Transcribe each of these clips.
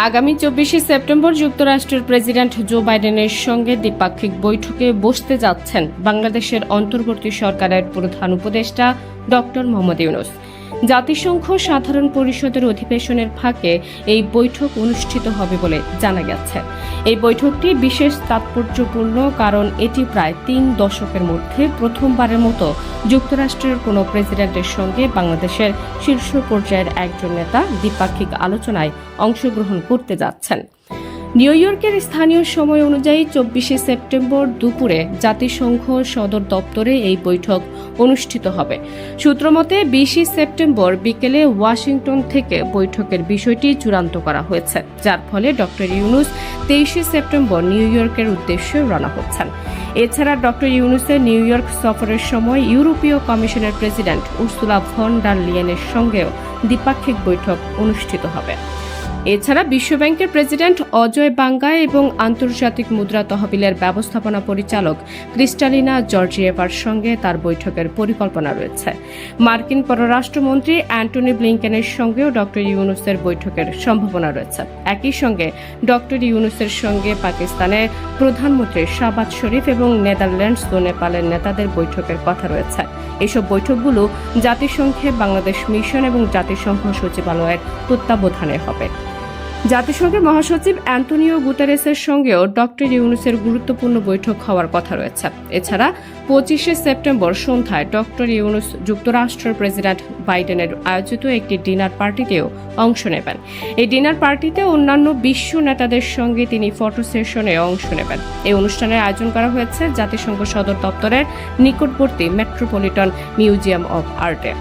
আগামী 24শে সেপ্টেম্বর যুক্তরাষ্ট্রের president Joe বাইডেনের সঙ্গে দ্বিপাক্ষিক বৈঠকে বসতে যাচ্ছেন বাংলাদেশের অন্তর্বর্তী সরকারের প্রধান উপদেষ্টা ডক্টর মোহাম্মদ ইউনূস। জাতিসংঘ সাধারণ পরিষদের অধিবেশনের ফাঁকে এই বৈঠক অনুষ্ঠিত হবে বলে জানা গেছে। এই বৈঠকটি বিশেষ তাৎপর্যপূর্ণ কারণ এটি প্রায় 3 দশকের মধ্যে প্রথমবারের মতো যুক্তরাষ্ট্রের কোনো প্রেসিডেন্টের সঙ্গে বাংলাদেশের শীর্ষ পর্যায়ের একজন নেতা দ্বিপাক্ষিক আলোচনায় অংশগ্রহণ করতে যাচ্ছেন। নিউ ইয়র্কের স্থানীয় সময় অনুযায়ী 24শে সেপ্টেম্বর দুপুরে জাতিসংঘ সদর দপ্তরে এই বৈঠক অনুষ্ঠিত হবে। সূত্রমতে 20শে সেপ্টেম্বর বিকেলে ওয়াশিংটন থেকে বৈঠকের বিষয়টি চূড়ান্ত করা হয়েছে, যার ফলে ডক্টর ইউনূস 23শে সেপ্টেম্বর নিউ ইয়র্কের উদ্দেশ্যে রওনা হচ্ছেন। এছাড়া ডক্টর ইউনূসের নিউ ইয়র্ক সফরের সময় ইউরোপীয় কমিশনের প্রেসিডেন্ট উর্সুলা ভন ডার লিয়েনের সঙ্গেও দ্বিপাক্ষিক বৈঠক অনুষ্ঠিত হবে। এছাড়া বিশ্বব্যাংকের প্রেসিডেন্ট অজয় বাঙ্গা এবং আন্তর্জাতিক মুদ্রা তহবিলের ব্যবস্থাপনা পরিচালক ক্রিস্টালিনা জর্জিয়েভার সঙ্গে তার বৈঠকের পরিকল্পনা রয়েছে। মার্কিন পররাষ্ট্রমন্ত্রী অ্যান্টনি ব্লিংকেনের সঙ্গেও ডক্টর ইউনূসের বৈঠকের সম্ভাবনা রয়েছে। একই সঙ্গে ডক্টর ইউনূসের সঙ্গে পাকিস্তানের প্রধানমন্ত্রী শাহবাজ শরীফ এবং নেদারল্যান্ডস ও নেপালের নেতাদের বৈঠকের কথা রয়েছে। এসব বৈঠকগুলো জাতিসংঘে বাংলাদেশ মিশন এবং জাতিসংঘ সচিবালয়ের তত্ত্বাবধানে হবে। জাতিসংঘের মহাসচিব অ্যান্টোনিও গুতেরেসের সঙ্গেও ডক্টর ইউনূসের গুরুত্বপূর্ণ বৈঠক হওয়ার কথা রয়েছে। এছাড়া 25শে সেপ্টেম্বর সন্ধ্যায় ডক্টর ইউনূস যুক্তরাষ্ট্রের প্রেসিডেন্ট বাইডেনের আয়োজিত একটি ডিনার পার্টিতেও অংশ নেবেন। এই ডিনার পার্টিতে অন্যান্য বিশ্ব নেতাদের সঙ্গে তিনি ফটো সেশনে অংশ নেবেন। এই অনুষ্ঠানের আয়োজন করা হয়েছে জাতিসংঘ সদর দপ্তরের নিকটবর্তী মেট্রোপলিটন মিউজিয়াম অব আর্টে।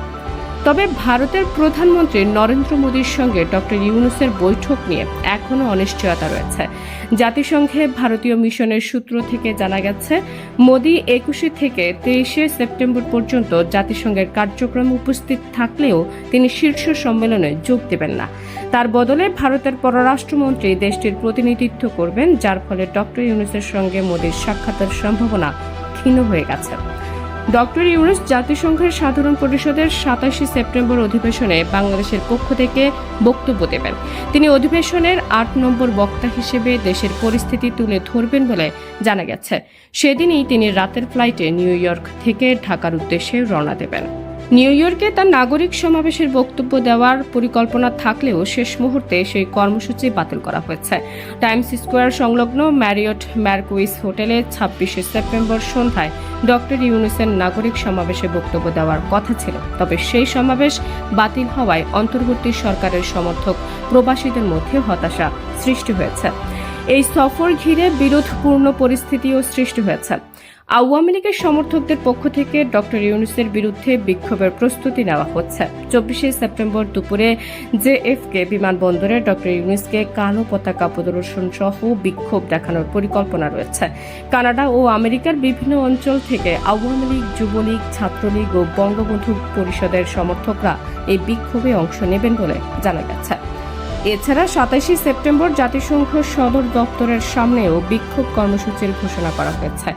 তবে ভারতের প্রধানমন্ত্রী নরেন্দ্র মোদীর সঙ্গে ডক্টর ইউনূসের বৈঠক নিয়ে এখনও অনিশ্চয়তা রয়েছে। জাতিসংঘে ভারতীয় মিশনের সূত্র থেকে জানা গেছে, মোদী 21 থেকে 23শে সেপ্টেম্বর পর্যন্ত জাতিসংঘের কার্যক্রমে উপস্থিত থাকলেও তিনি শীর্ষ সম্মেলনে যোগ দেবেন না। তার বদলে ভারতের পররাষ্ট্রমন্ত্রী দেশটির প্রতিনিধিত্ব করবেন, যার ফলে ডক্টর ইউনূসের সঙ্গে মোদীর সাক্ষাতের সম্ভাবনা ক্ষীণ হয়ে গেছে। ডক্টর ইউনূস জাতিসংঘের সাধারণ পরিষদের 27শে সেপ্টেম্বর অধিবেশনে বাংলাদেশের পক্ষ থেকে বক্তব্য দেবেন। তিনি অধিবেশনের 8 নম্বর বক্তা হিসেবে দেশের পরিস্থিতি তুলে ধরবেন বলে জানা গেছে। সেদিনই তিনি রাতের ফ্লাইটে নিউ ইয়র্ক থেকে ঢাকার উদ্দেশ্যে রওনা দেবেন। নিউ ইয়র্কে তার নাগরিক সমাবেশের বক্তব্য দেওয়ার পরিকল্পনা থাকলেও শেষ মুহূর্তে সেই কর্মসূচি বাতিল করা হয়েছে। টাইমস স্কোয়ার সংলগ্ন ম্যারিয়ট ম্যারকুইস হোটেলে 26শে সেপ্টেম্বর সন্ধ্যায় ডক্টর ইউনূসের নাগরিক সমাবেশে বক্তব্য দেওয়ার কথা ছিল, তবে সেই সমাবেশ বাতিল হওয়ায় অন্তর্বর্তী সরকারের সমর্থক প্রবাসীদের মধ্যে হতাশা সৃষ্টি হয়েছে। এই সফর ঘিরে বিরোধপূর্ণ পরিস্থিতিও সৃষ্টি হয়েছে। আওয়ামী লীগের সমর্থকদের পক্ষ থেকে ডক্টর ইউনূসের বিরুদ্ধে বিক্ষোভের প্রস্তুতি নেওয়া হচ্ছে। 24শে সেপ্টেম্বর দুপুরে জেএফকে বিমানবন্দরে ডক্টর ইউনূসকে কালো পতাকা প্রদর্শন সহ বিক্ষোভ দেখানোর পরিকল্পনা রয়েছে। কানাডা ও আমেরিকার বিভিন্ন অঞ্চল থেকে আওয়ামী লীগ, যুবলীগ, ছাত্রলীগ ও বঙ্গবন্ধু পরিষদের সমর্থকরা এই বিক্ষোভে অংশ নেবেন বলে জানা গেছে। এছাড়া 27শে সেপ্টেম্বর জাতিসংঘ সদর দপ্তরের সামনেও বিক্ষোভ কর্মসূচির ঘোষণা করা হয়েছে।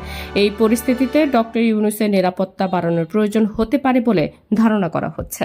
এই পরিস্থিতিতে ডক্টর ইউনূসের নিরাপত্তা বাড়ানোর প্রয়োজন হতে পারে বলে ধারণা করা হচ্ছে।